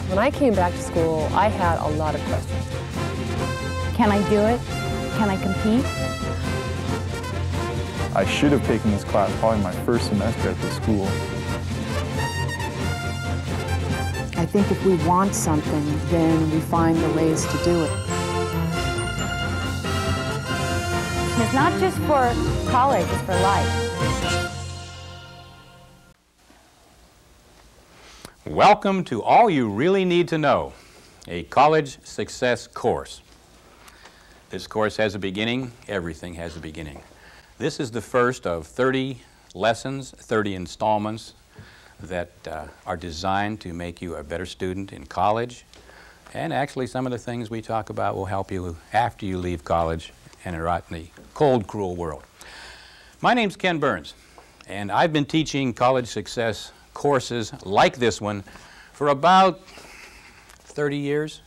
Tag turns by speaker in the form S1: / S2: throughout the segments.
S1: When I came back to school, I had a lot of questions.
S2: Can I do it? Can I compete?
S3: I should have taken this class probably my first semester at the school.
S4: I think if we want something, then we find the ways to do it.
S2: It's not just for college, it's for life.
S5: Welcome to All You Really Need to Know, a college success course. This course has a beginning. Everything has a beginning. This is the first of 30 lessons, 30 installments that are designed to make you a better student in college. And actually, some of the things we talk about will help you after you leave college and are out in the cold, cruel world. My name's Ken Burns, and I've been teaching college success courses like this one for about 30 years.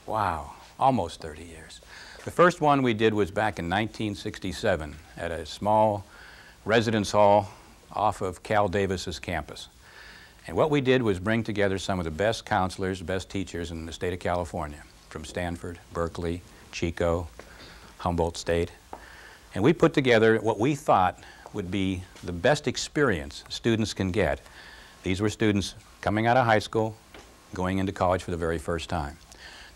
S5: Wow, almost 30 years. The first one we did was back in 1967 at a small residence hall off of Cal Davis's campus. And what we did was bring together some of the best counselors, best teachers in the state of California, from Stanford, Berkeley, Chico, Humboldt State. And we put together what we thought would be the best experience students can get. These were students coming out of high school, going into college for the very first time.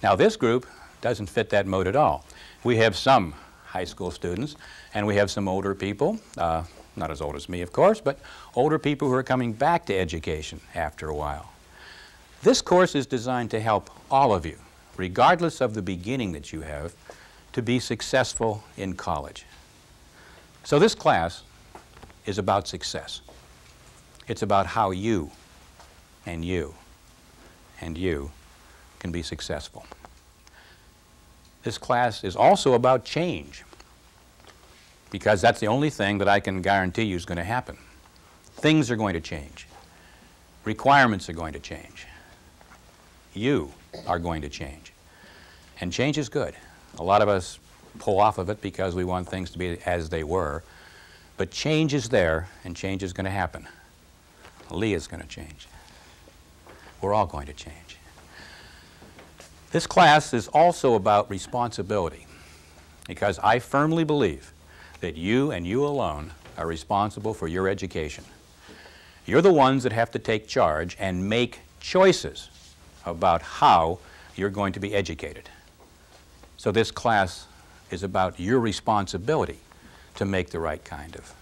S5: Now this group doesn't fit that mode at all. We have some high school students, and we have some older people, not as old as me, of course, but older people who are coming back to education after a while. This course is designed to help all of you, regardless of the beginning that you have, to be successful in college. So this class is about success. It's about how you and you and you can be successful. This class is also about change, because that's the only thing that I can guarantee you is going to happen. Things are going to change. Requirements are going to change. You are going to change. And change is good. A lot of us pull off of it because we want things to be as they were. But change is there, and change is going to happen. Leah's going to change. We're all going to change. This class is also about responsibility, because I firmly believe that you and you alone are responsible for your education. You're the ones that have to take charge and make choices about how you're going to be educated. So this class is about your responsibility to make the right kind of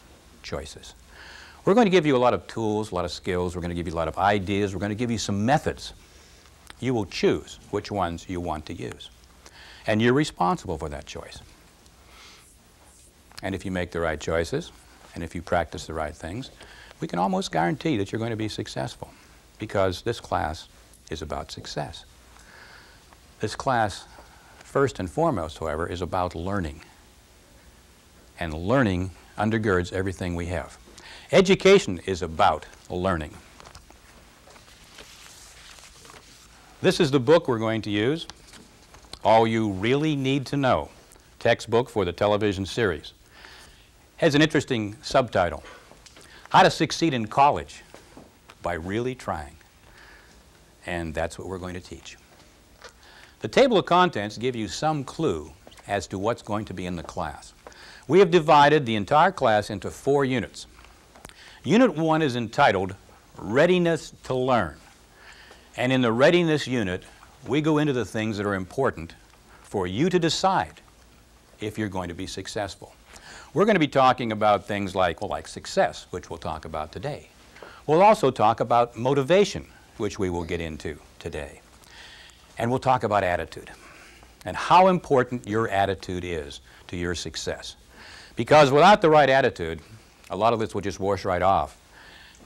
S5: choices. We're going to give you a lot of tools, a lot of skills. We're going to give you a lot of ideas. We're going to give you some methods. You will choose which ones you want to use. And you're responsible for that choice. And if you make the right choices, and if you practice the right things, we can almost guarantee that you're going to be successful, because this class is about success. This class, first and foremost, however, is about learning. And learning undergirds everything we have. Education is about learning. This is the book we're going to use, All You Really Need to Know, textbook for the television series. Has an interesting subtitle, How to Succeed in College by Really Trying. And that's what we're going to teach. The table of contents give you some clue as to what's going to be in the class. We have divided the entire class into 4 units. Unit 1 is entitled Readiness to Learn. And in the readiness unit, we go into the things that are important for you to decide if you're going to be successful. We're going to be talking about things like, well, like success, which we'll talk about today. We'll also talk about motivation, which we will get into today. And we'll talk about attitude and how important your attitude is to your success. Because without the right attitude, a lot of this will just wash right off,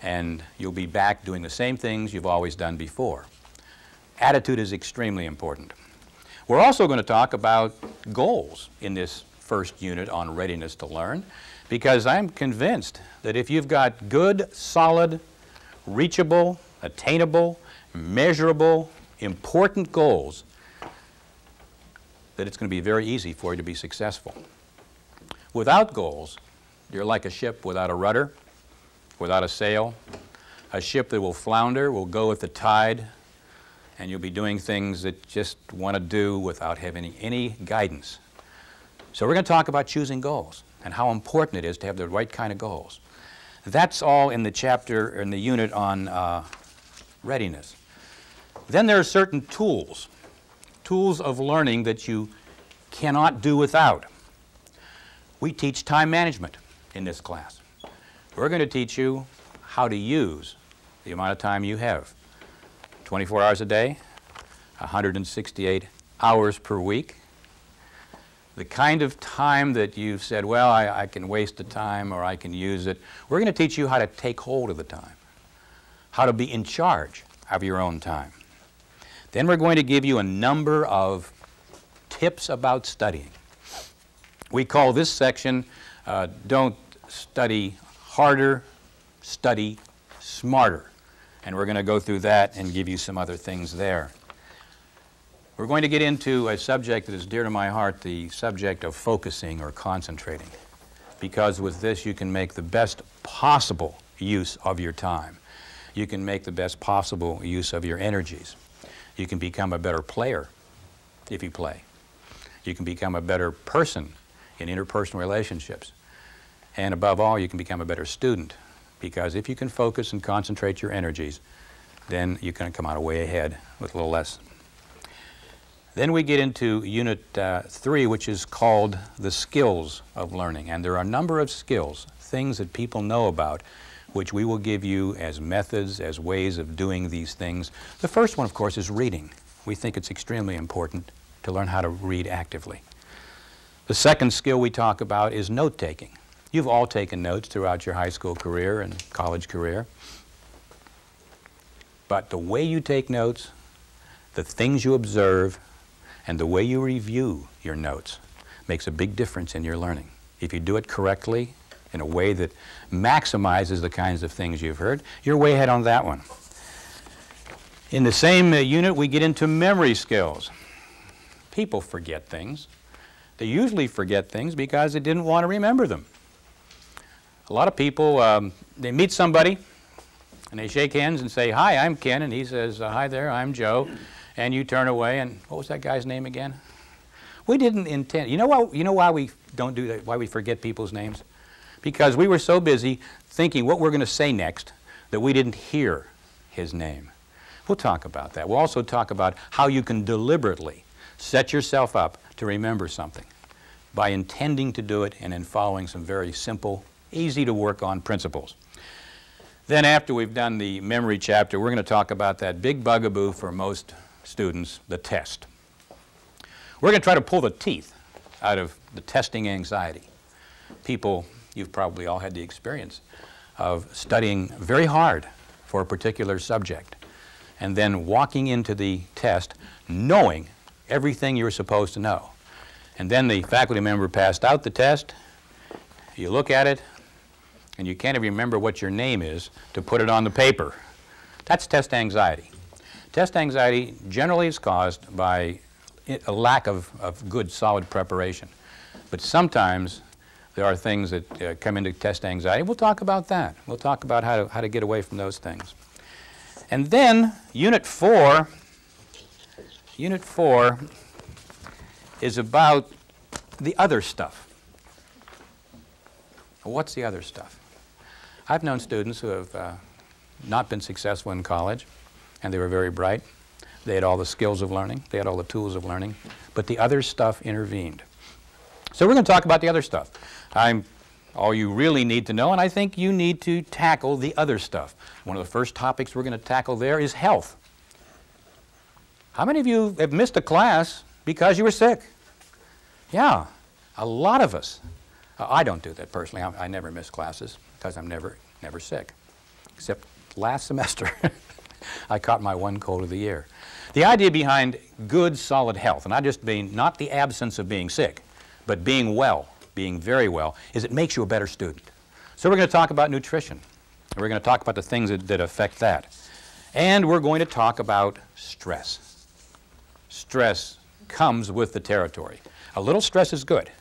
S5: and you'll be back doing the same things you've always done before. Attitude is extremely important. We're also going to talk about goals in this first unit on readiness to learn, because I'm convinced that if you've got good, solid, reachable, attainable, measurable, important goals, that it's going to be very easy for you to be successful. Without goals, you're like a ship without a rudder, without a sail, a ship that will flounder, will go with the tide, and you'll be doing things that just want to do without having any guidance. So we're going to talk about choosing goals and how important it is to have the right kind of goals. That's all in the chapter, in the unit on readiness. Then there are certain tools of learning that you cannot do without. We teach time management in this class. We're going to teach you how to use the amount of time you have. 24 hours a day, 168 hours per week. The kind of time that you've said, well, I can waste the time or I can use it. We're going to teach you how to take hold of the time, how to be in charge of your own time. Then we're going to give you a number of tips about studying. We call this section, don't study harder, study smarter. And we're going to go through that and give you some other things there. We're going to get into a subject that is dear to my heart, the subject of focusing or concentrating. Because with this you can make the best possible use of your time. You can make the best possible use of your energies. You can become a better player if you play. You can become a better person in interpersonal relationships. And above all, you can become a better student. Because if you can focus and concentrate your energies, then you can come out way ahead with a little less. Then we get into Unit 3, which is called the skills of learning. And there are a number of skills, things that people know about, which we will give you as methods, as ways of doing these things. The first one, of course, is reading. We think it's extremely important to learn how to read actively. The second skill we talk about is note-taking. You've all taken notes throughout your high school career and college career. But the way you take notes, the things you observe, and the way you review your notes makes a big difference in your learning. If you do it correctly, in a way that maximizes the kinds of things you've heard, you're way ahead on that one. In the same unit, we get into memory skills. People forget things. They usually forget things because they didn't want to remember them. A lot of people, they meet somebody and they shake hands and say, "Hi, I'm Ken," and he says, "Hi there, I'm Joe," and you turn away and what was that guy's name again? We didn't intend. You know why we don't do that? Why we forget people's names? Because we were so busy thinking what we're going to say next that we didn't hear his name. We'll talk about that. We'll also talk about how you can deliberately set yourself up to remember something by intending to do it and in following some very simple, easy to work on principles. Then after we've done the memory chapter, we're going to talk about that big bugaboo for most students, the test. We're going to try to pull the teeth out of the testing anxiety. People, you've probably all had the experience of studying very hard for a particular subject and then walking into the test knowing everything you were supposed to know. And then the faculty member passed out the test, you look at it, and you can't even remember what your name is to put it on the paper. That's test anxiety. Test anxiety generally is caused by a lack of good, solid preparation. But sometimes there are things that come into test anxiety. We'll talk about that. We'll talk about how to get away from those things. And then Unit 4 is about the other stuff. What's the other stuff? I've known students who have not been successful in college, and they were very bright. They had all the skills of learning. They had all the tools of learning. But the other stuff intervened. So we're going to talk about the other stuff. All you really need to know, and I think you need to tackle the other stuff. One of the first topics we're going to tackle there is health. How many of you have missed a class because you were sick? Yeah, a lot of us. I don't do that personally. I never miss classes because I'm never sick, except last semester. I caught my one cold of the year. The idea behind good, solid health, and I just mean not the absence of being sick, but being well, being very well, is it makes you a better student. So we're going to talk about nutrition. We're going to talk about the things that affect that. And we're going to talk about stress. Stress comes with the territory. A little stress is good.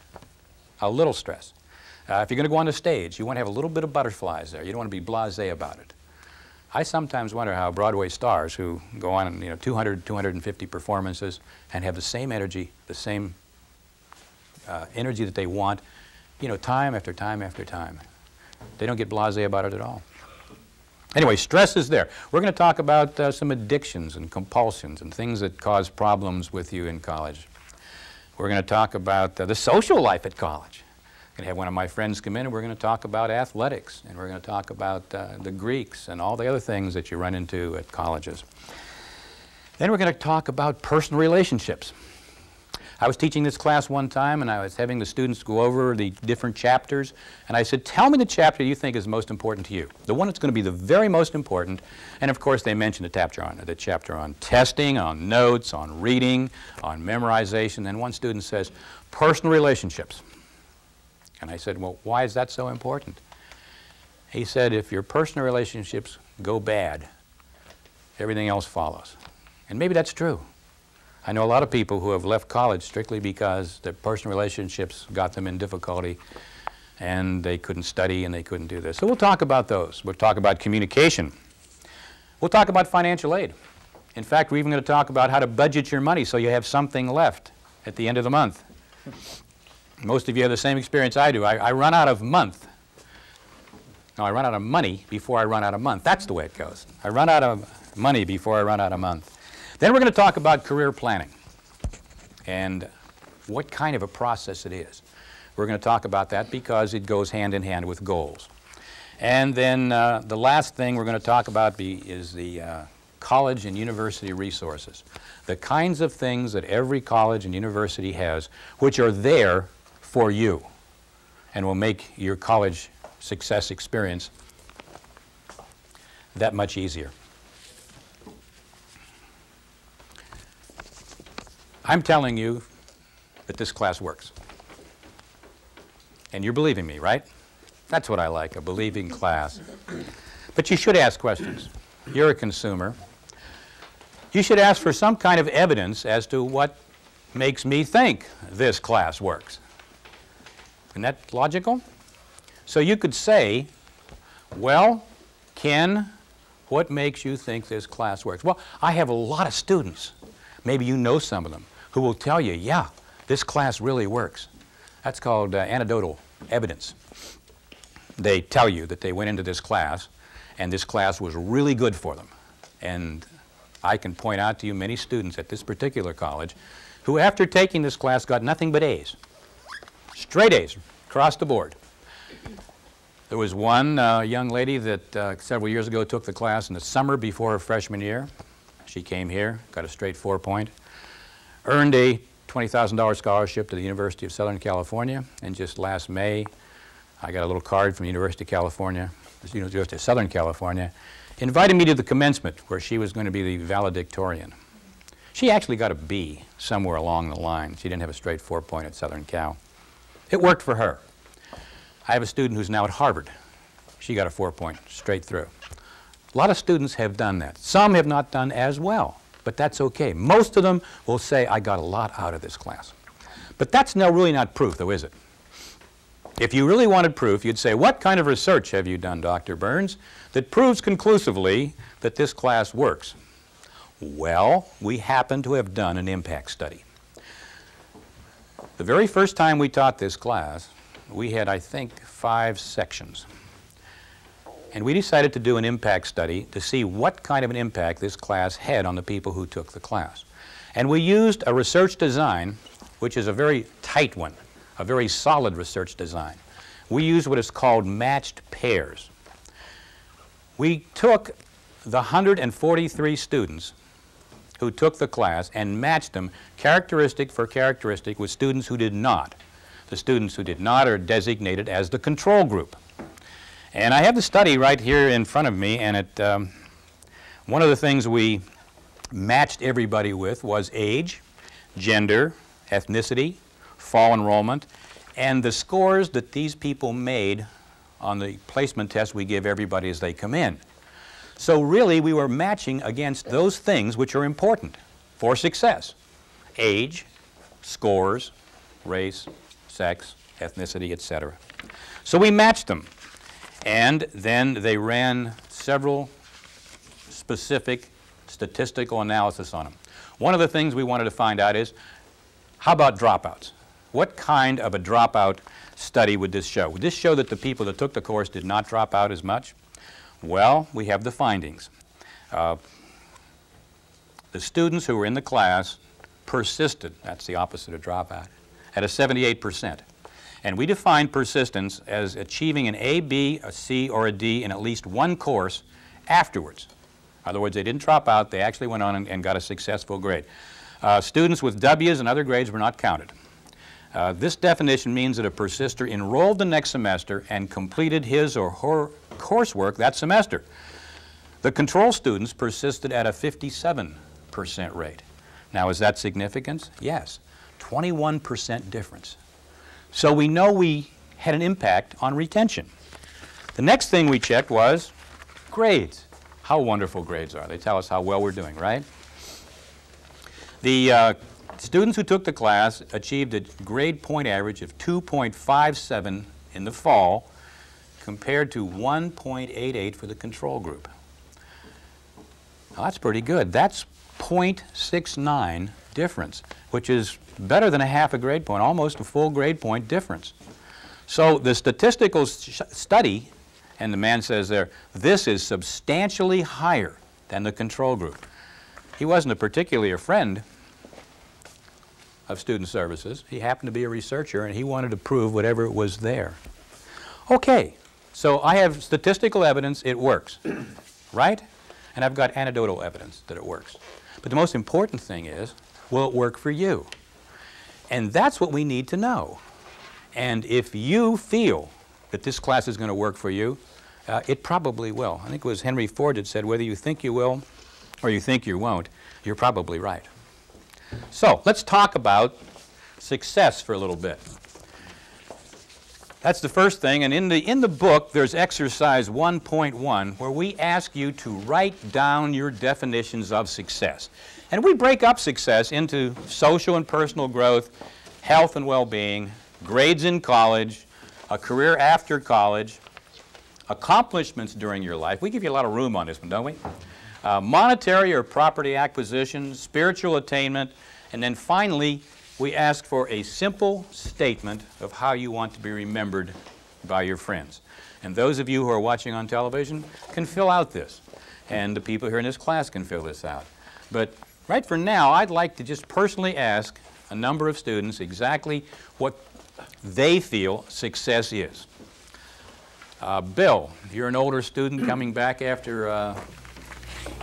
S5: A little stress. If you're going to go on the stage, you want to have a little bit of butterflies there. You don't want to be blasé about it. I sometimes wonder how Broadway stars who go on, 200, 250 performances and have the same energy, the same energy that they want, time after time after time. They don't get blasé about it at all. Anyway, stress is there. We're going to talk about some addictions and compulsions and things that cause problems with you in college. We're going to talk about the social life at college. I'm going to have one of my friends come in and we're going to talk about athletics, and we're going to talk about the Greeks and all the other things that you run into at colleges. Then we're going to talk about personal relationships. I was teaching this class one time and I was having the students go over the different chapters, and I said, tell me the chapter you think is most important to you, the one that's going to be the very most important. And of course they mentioned the chapter on testing, on notes, on reading, on memorization. And one student says, personal relationships. And I said, well, why is that so important? He said, if your personal relationships go bad, everything else follows. And maybe that's true. I know a lot of people who have left college strictly because their personal relationships got them in difficulty and they couldn't study and they couldn't do this. So we'll talk about those. We'll talk about communication. We'll talk about financial aid. In fact, we're even going to talk about how to budget your money so you have something left at the end of the month. Most of you have the same experience I do. I run out of month. No, I run out of money before I run out of month. That's the way it goes. I run out of money before I run out of month. Then we're going to talk about career planning and what kind of a process it is. We're going to talk about that because it goes hand in hand with goals. And then the last thing we're going to talk about is the college and university resources, the kinds of things that every college and university has which are there for you and will make your college success experience that much easier. I'm telling you that this class works. And you're believing me, right? That's what I like, a believing class. But you should ask questions. You're a consumer. You should ask for some kind of evidence as to what makes me think this class works. Isn't that logical? So you could say, well, Ken, what makes you think this class works? Well, I have a lot of students. Maybe you know some of them who will tell you, yeah, this class really works. That's called anecdotal evidence. They tell you that they went into this class and this class was really good for them. And I can point out to you many students at this particular college who after taking this class got nothing but A's. Straight A's across the board. There was one young lady that several years ago took the class in the summer before her freshman year. She came here, got a straight 4-point, earned a $20,000 scholarship to the University of Southern California, and just last May I got a little card from the University of California, the University of Southern California, invited me to the commencement where she was going to be the valedictorian. She actually got a B somewhere along the line. She didn't have a straight 4-point at Southern Cal. It worked for her. I have a student who's now at Harvard. She got a 4-point straight through. A lot of students have done that. Some have not done as well, but that's okay. Most of them will say, I got a lot out of this class. But that's now really not proof, though, is it? If you really wanted proof, you'd say, what kind of research have you done, Dr. Burns, that proves conclusively that this class works? Well, we happen to have done an impact study. The very first time we taught this class, we had, I think, 5 sections. And we decided to do an impact study to see what kind of an impact this class had on the people who took the class. And we used a research design, which is a very tight one, a very solid research design. We used what is called matched pairs. We took the 143 students who took the class and matched them characteristic for characteristic with students who did not. The students who did not are designated as the control group. And I have the study right here in front of me, and one of the things we matched everybody with was age, gender, ethnicity, fall enrollment, and the scores that these people made on the placement test we give everybody as they come in. So really we were matching against those things which are important for success: age, scores, race, sex, ethnicity, etc. So we matched them. And then they ran several specific statistical analysis on them. One of the things we wanted to find out is, how about dropouts? What kind of a dropout study would this show? Would this show that the people that took the course did not drop out as much? Well, we have the findings. The students who were in the class persisted, that's the opposite of dropout, at a 78%. And we define persistence as achieving an A, B, a C, or a D in at least one course afterwards. In other words, they didn't drop out, they actually went on and got a successful grade. Students with W's and other grades were not counted. This definition means that a persister enrolled the next semester and completed his or her coursework that semester. The control students persisted at a 57% rate. Now, is that significant? Yes, 21% difference. So we know we had an impact on retention. The next thing we checked was grades. How wonderful grades are. They tell us how well we're doing, right? The students who took the class achieved a grade point average of 2.57 in the fall compared to 1.88 for the control group. Now, that's pretty good. That's 0.69 difference, which is better than a half a grade point, almost a full grade point difference. So the statistical study, and the man says there, this is substantially higher than the control group. He wasn't particularly a friend of student services. He happened to be a researcher, and he wanted to prove whatever was there. Okay, so I have statistical evidence it works, right? And I've got anecdotal evidence that it works. But the most important thing is, will it work for you? And that's what we need to know. And if you feel that this class is going to work for you, it probably will. I think it was Henry Ford that said, whether you think you will or you think you won't, you're probably right. So let's talk about success for a little bit. That's the first thing, and in the book there's exercise 1.1 where we ask you to write down your definitions of success. And we break up success into social and personal growth, health and well-being, grades in college, a career after college, accomplishments during your life. We give you a lot of room on this one, don't we? Monetary or property acquisition, spiritual attainment, and then finally we ask for a simple statement of how you want to be remembered by your friends. And those of you who are watching on television can fill out this, and the people here in this class can fill this out. But right for now, I'd like to just personally ask a number of students exactly what they feel success is. Bill, you're an older student coming back after a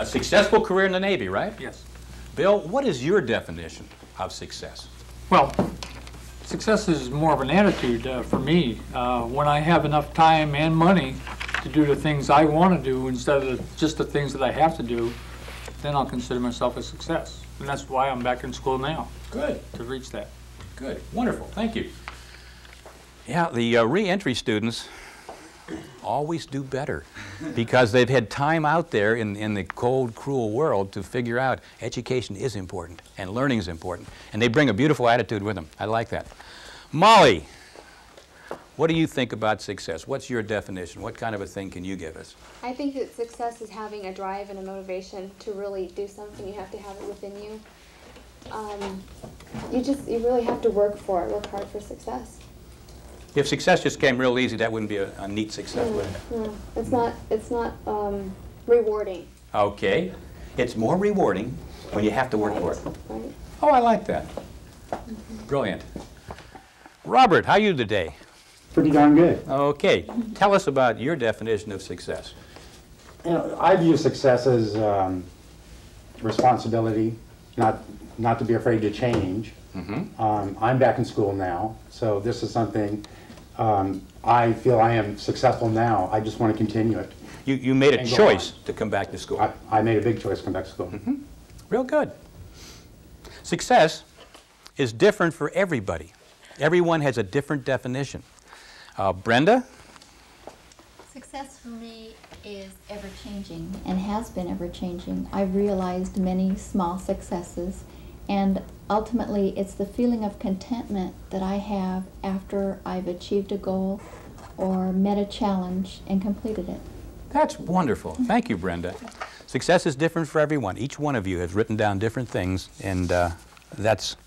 S5: successful career in the Navy, right?
S6: Yes.
S5: Bill, what is your definition of success?
S6: Well, success is more of an attitude for me. When I have enough time and money to do the things I want to do instead of just the things that I have to do, then I'll consider myself a success. And that's why I'm back in school now.
S5: Good.
S6: To reach that.
S5: Good. Wonderful. Thank you. Yeah, the re-entry students always do better because they've had time out there in the cold, cruel world to figure out education is important and learning is important. And they bring a beautiful attitude with them. I like that. Molly, what do you think about success? What's your definition? What kind of a thing can you give us?
S7: I think that success is having a drive and a motivation to really do something. You have to have it within you. You really have to work for it, work hard for success.
S5: If success just came real easy, that wouldn't be a neat success, would it?
S7: No, it's not rewarding.
S5: Okay. It's more rewarding when you have to work for it.
S7: Right.
S5: Oh, I like that. Brilliant. Robert, how are you today?
S8: Pretty darn good.
S5: Okay. Tell us about your definition of success.
S8: You know, I view success as responsibility, not to be afraid to change. I'm back in school now, so this is something I feel I am successful now. I just want to continue it.
S5: You made a choice to come back to school.
S8: I made a big choice to come back to school.
S5: Real good. Success is different for everybody. Everyone has a different definition. Brenda?
S9: Success for me is ever-changing and has been ever-changing. I've realized many small successes, and ultimately it's the feeling of contentment that I have after I've achieved a goal or met a challenge and completed it.
S5: That's wonderful. Thank you, Brenda. Success is different for everyone. Each one of you has written down different things, and that's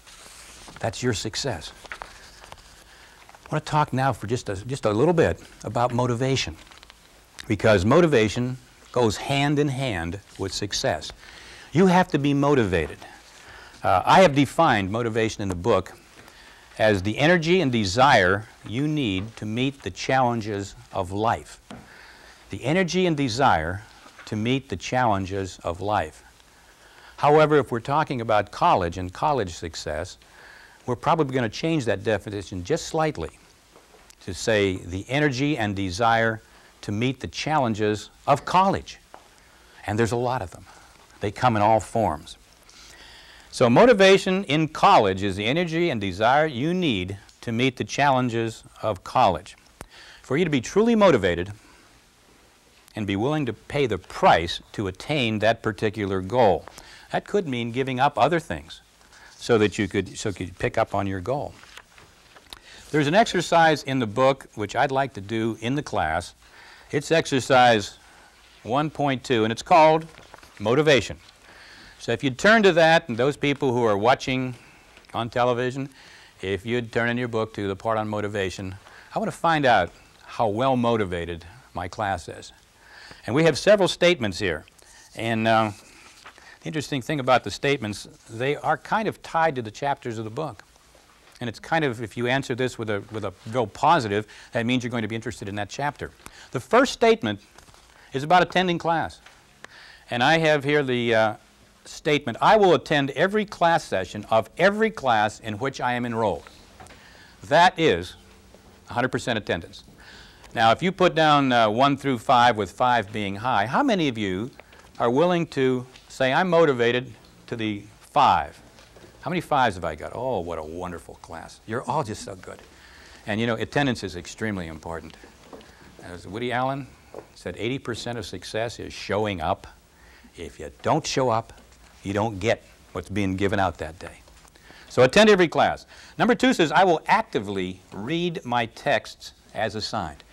S5: your success. I want to talk now for just a little bit about motivation, because motivation goes hand in hand with success. You have to be motivated. I have defined motivation in the book as the energy and desire you need to meet the challenges of life. The energy and desire to meet the challenges of life. However, if we're talking about college and college success, we're probably going to change that definition just slightly to say the energy and desire to meet the challenges of college. And there's a lot of them. They come in all forms. So motivation in college is the energy and desire you need to meet the challenges of college. For you to be truly motivated and be willing to pay the price to attain that particular goal. That could mean giving up other things so that you could pick up on your goal. There's an exercise in the book which I'd like to do in the class. It's exercise 1.2, and it's called motivation. So if you'd turn to that, and those people who are watching on television, if you'd turn in your book to the part on motivation, I want to find out how well motivated my class is. And we have several statements here. And the interesting thing about the statements, they are kind of tied to the chapters of the book. And it's kind of, if you answer this with a real positive, that means you're going to be interested in that chapter. The first statement is about attending class. And I have here the statement, I will attend every class session of every class in which I am enrolled. That is 100% attendance. Now, if you put down 1 through 5, with 5 being high, how many of you are willing to say, I'm motivated to the 5? How many 5s have I got? Oh, what a wonderful class. You're all just so good. And you know, attendance is extremely important. As Woody Allen said, 80% of success is showing up. If you don't show up, you don't get what's being given out that day. So attend every class. Number 2 says, I will actively read my texts as assigned.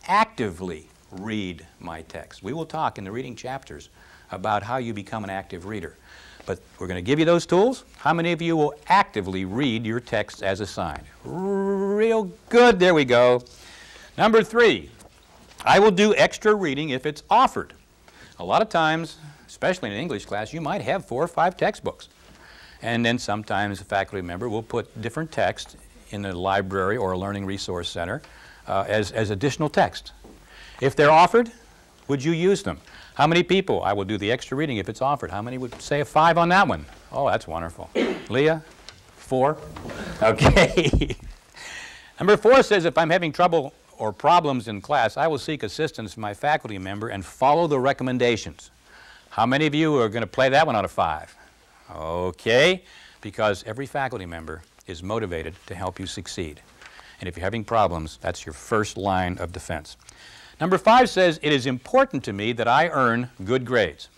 S5: Actively read my text. We will talk in the reading chapters about how you become an active reader. But we're going to give you those tools. How many of you will actively read your texts as assigned? Real good. There we go. Number 3, I will do extra reading if it's offered. A lot of times, especially in an English class, you might have 4 or 5 textbooks. And then sometimes a faculty member will put different text in the library or a learning resource center as additional text. If they're offered, would you use them? How many people? I will do the extra reading if it's offered. How many would say a 5 on that one? Oh, that's wonderful. Leah? 4? Okay. Number 4 says, if I'm having trouble or problems in class, I will seek assistance from my faculty member and follow the recommendations. How many of you are going to play that one out of 5? Okay, because every faculty member is motivated to help you succeed. And if you're having problems, that's your first line of defense. Number 5 says, it is important to me that I earn good grades.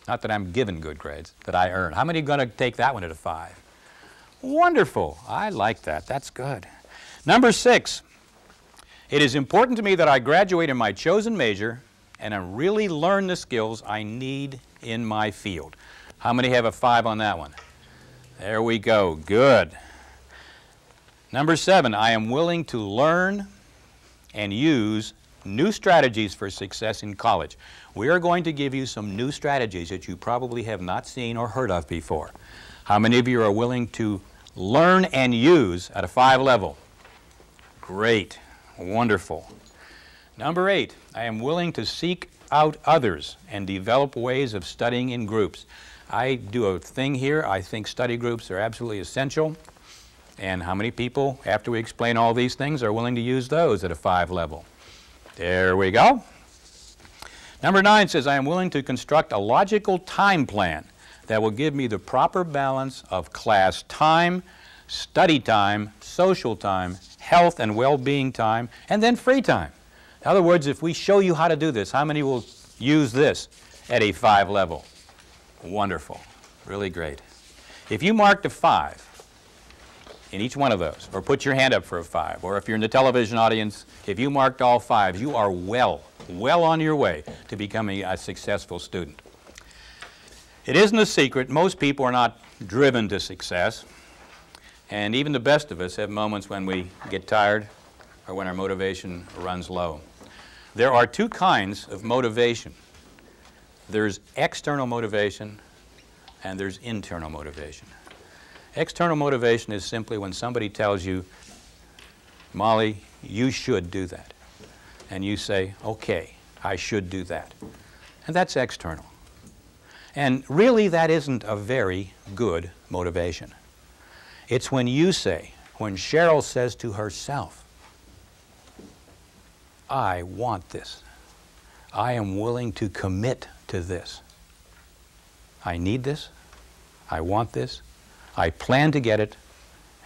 S5: Not that I'm given good grades, that I earn. How many are going to take that one at a 5? Wonderful. I like that. That's good. Number 6, it is important to me that I graduate in my chosen major and I really learn the skills I need in my field. How many have a 5 on that one? There we go. Good. Number 7, I am willing to learn and use new strategies for success in college. We are going to give you some new strategies that you probably have not seen or heard of before. How many of you are willing to learn and use at a 5 level? Great. Wonderful. Number 8, I am willing to seek out others and develop ways of studying in groups. I do a thing here. I think study groups are absolutely essential. And how many people, after we explain all these things, are willing to use those at a 5 level? There we go. Number 9 says, I am willing to construct a logical time plan that will give me the proper balance of class time, study time, social time, health and well-being time, and then free time. In other words, if we show you how to do this, how many will use this at a 5 level? Wonderful. Really great. If you marked a 5 in each one of those, or put your hand up for a 5, or if you're in the television audience, if you marked all 5s, you are well on your way to becoming a successful student. It isn't a secret, most people are not driven to success, and even the best of us have moments when we get tired or when our motivation runs low. There are two kinds of motivation. There's external motivation and there's internal motivation. External motivation is simply when somebody tells you, Molly, you should do that. And you say, okay, I should do that. And that's external. And really that isn't a very good motivation. It's when you say, when Cheryl says to herself, I want this. I am willing to commit to this. I need this. I want this. I plan to get it.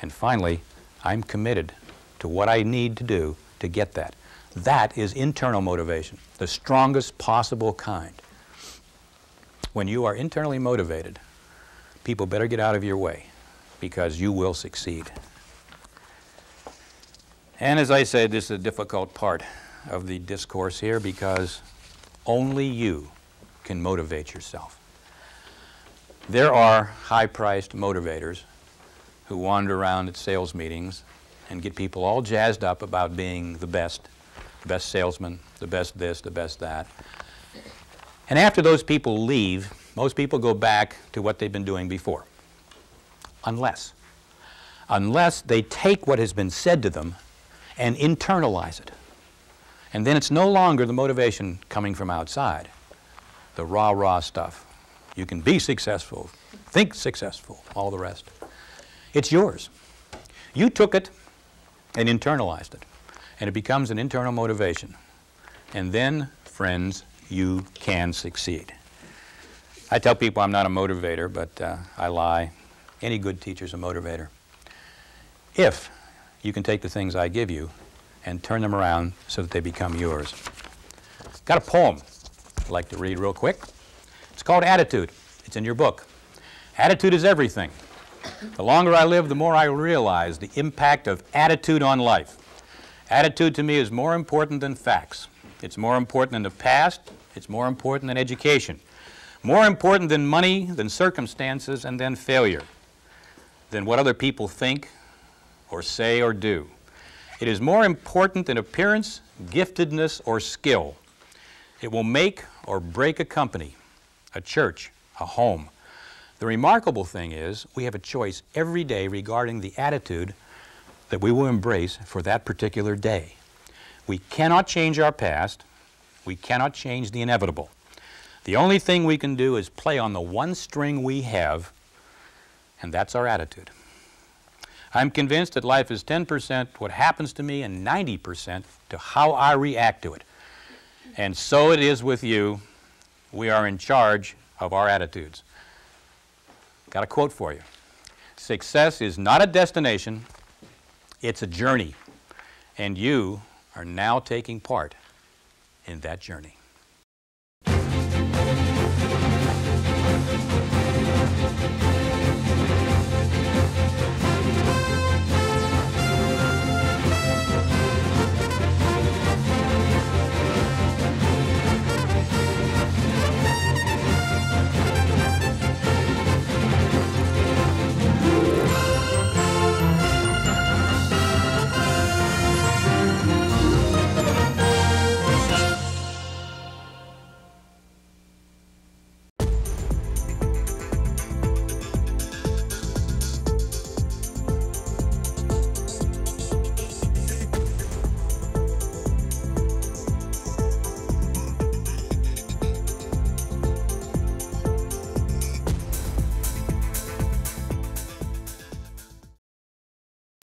S5: And finally, I'm committed to what I need to do to get that. That is internal motivation, the strongest possible kind. When you are internally motivated, people better get out of your way because you will succeed. And as I said, this is a difficult part of the discourse here because only you can motivate yourself. There are high-priced motivators who wander around at sales meetings and get people all jazzed up about being the best salesman, the best this, the best that. And after those people leave, most people go back to what they've been doing before. Unless they take what has been said to them and internalize it. And then it's no longer the motivation coming from outside, the rah-rah stuff. You can be successful, think successful, all the rest. It's yours. You took it and internalized it, and it becomes an internal motivation. And then, friends, you can succeed. I tell people I'm not a motivator, but I lie. Any good teacher's a motivator. If you can take the things I give you and turn them around so that they become yours. Got a poem I'd like to read real quick. It's called Attitude. It's in your book. Attitude is everything. The longer I live, the more I realize the impact of attitude on life. Attitude to me is more important than facts. It's more important than the past. It's more important than education. More important than money, than circumstances, and than failure. Than what other people think or say or do. It is more important than appearance, giftedness, or skill. It will make or break a company, a church, a home. The remarkable thing is we have a choice every day regarding the attitude that we will embrace for that particular day. We cannot change our past. We cannot change the inevitable. The only thing we can do is play on the one string we have, and that's our attitude. I'm convinced that life is 10% what happens to me and 90% to how I react to it. And so it is with you. We are in charge of our attitudes. Got a quote for you. Success is not a destination, it's a journey. And you are now taking part in that journey.